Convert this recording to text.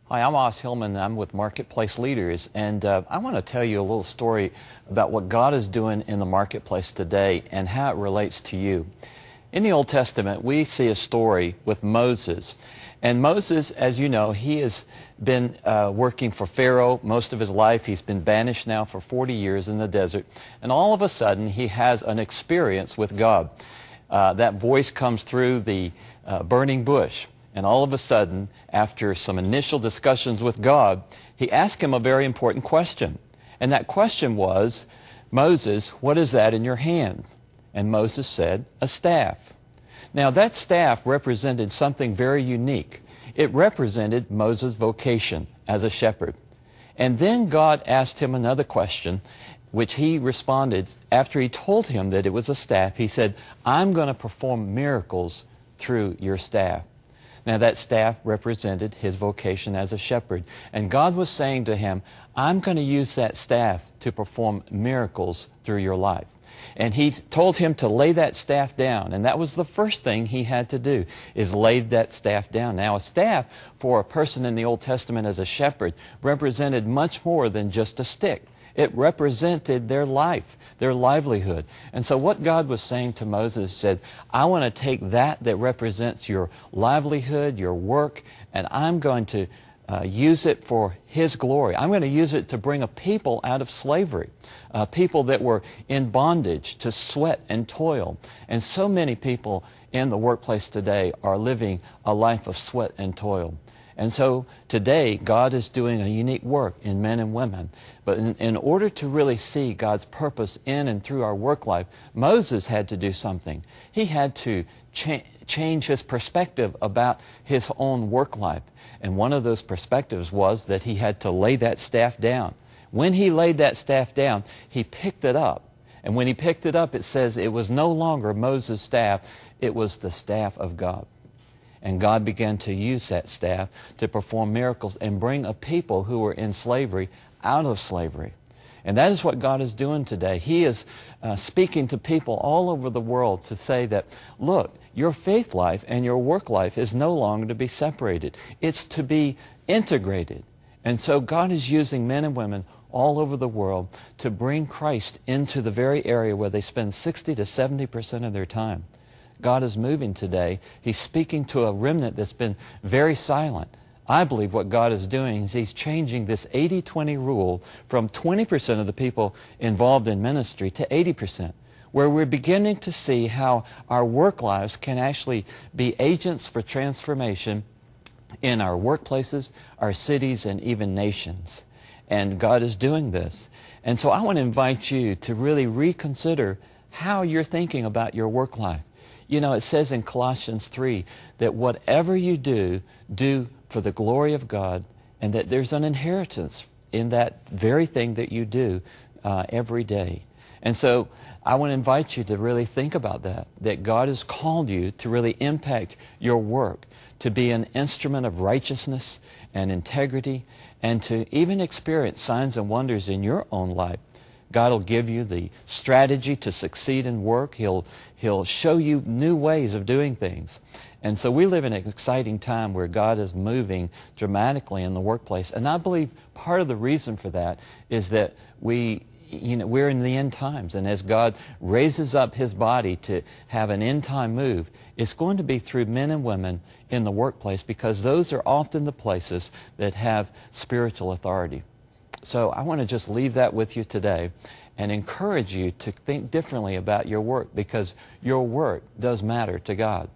Hi, I'm Hillman. I'm with Marketplace Leaders, and I want to tell you a little story about what God is doing in the marketplace today and how it relates to you. In the Old Testament, we see a story with Moses. And Moses, as you know, he has been working for Pharaoh most of his life. He's been banished now for 40 years in the desert. And all of a sudden, he has an experience with God. That voice comes through the burning bush. And all of a sudden, after some initial discussions with God, he asked him a very important question. And that question was, Moses, what is that in your hand? And Moses said, a staff. Now that staff represented something very unique. It represented Moses' vocation as a shepherd. And then God asked him another question, which he responded after he told him that it was a staff. He said, I'm going to perform miracles through your staff. Now that staff represented his vocation as a shepherd. And God was saying to him, I'm going to use that staff to perform miracles through your life. And he told him to lay that staff down. And that was the first thing he had to do, is lay that staff down. Now a staff for a person in the Old Testament as a shepherd represented much more than just a stick. It represented their life, their livelihood. And so what God was saying to Moses said, I want to take that represents your livelihood, your work, and I'm going to use it for His glory. I'm going to use it to bring a people out of slavery, people that were in bondage to sweat and toil. And so many people in the workplace today are living a life of sweat and toil. And so today, God is doing a unique work in men and women. But in order to really see God's purpose in and through our work life, Moses had to do something. He had to change his perspective about his own work life. And one of those perspectives was that he had to lay that staff down. When he laid that staff down, he picked it up. And when he picked it up, it says it was no longer Moses' staff, it was the staff of God. And God began to use that staff to perform miracles and bring a people who were in slavery out of slavery. And that is what God is doing today. He is speaking to people all over the world to say that, look, your faith life and your work life is no longer to be separated. It's to be integrated. And so God is using men and women all over the world to bring Christ into the very area where they spend 60 to 70% of their time. God is moving today. He's speaking to a remnant that's been very silent. I believe what God is doing is He's changing this 80-20 rule from 20% of the people involved in ministry to 80%, where we're beginning to see how our work lives can actually be agents for transformation in our workplaces, our cities, and even nations. And God is doing this. And so I want to invite you to really reconsider how you're thinking about your work life. You know, it says in Colossians 3 that whatever you do, do for the glory of God, and that there's an inheritance in that very thing that you do every day. And so I want to invite you to really think about that God has called you to really impact your work, to be an instrument of righteousness and integrity, and to even experience signs and wonders in your own life. God will give you the strategy to succeed in work. He'll show you new ways of doing things. And so we live in an exciting time where God is moving dramatically in the workplace. And I believe part of the reason for that is that we're in the end times. And as God raises up His body to have an end time move, it's going to be through men and women in the workplace, because those are often the places that have spiritual authority. So I want to just leave that with you today and encourage you to think differently about your work, because your work does matter to God.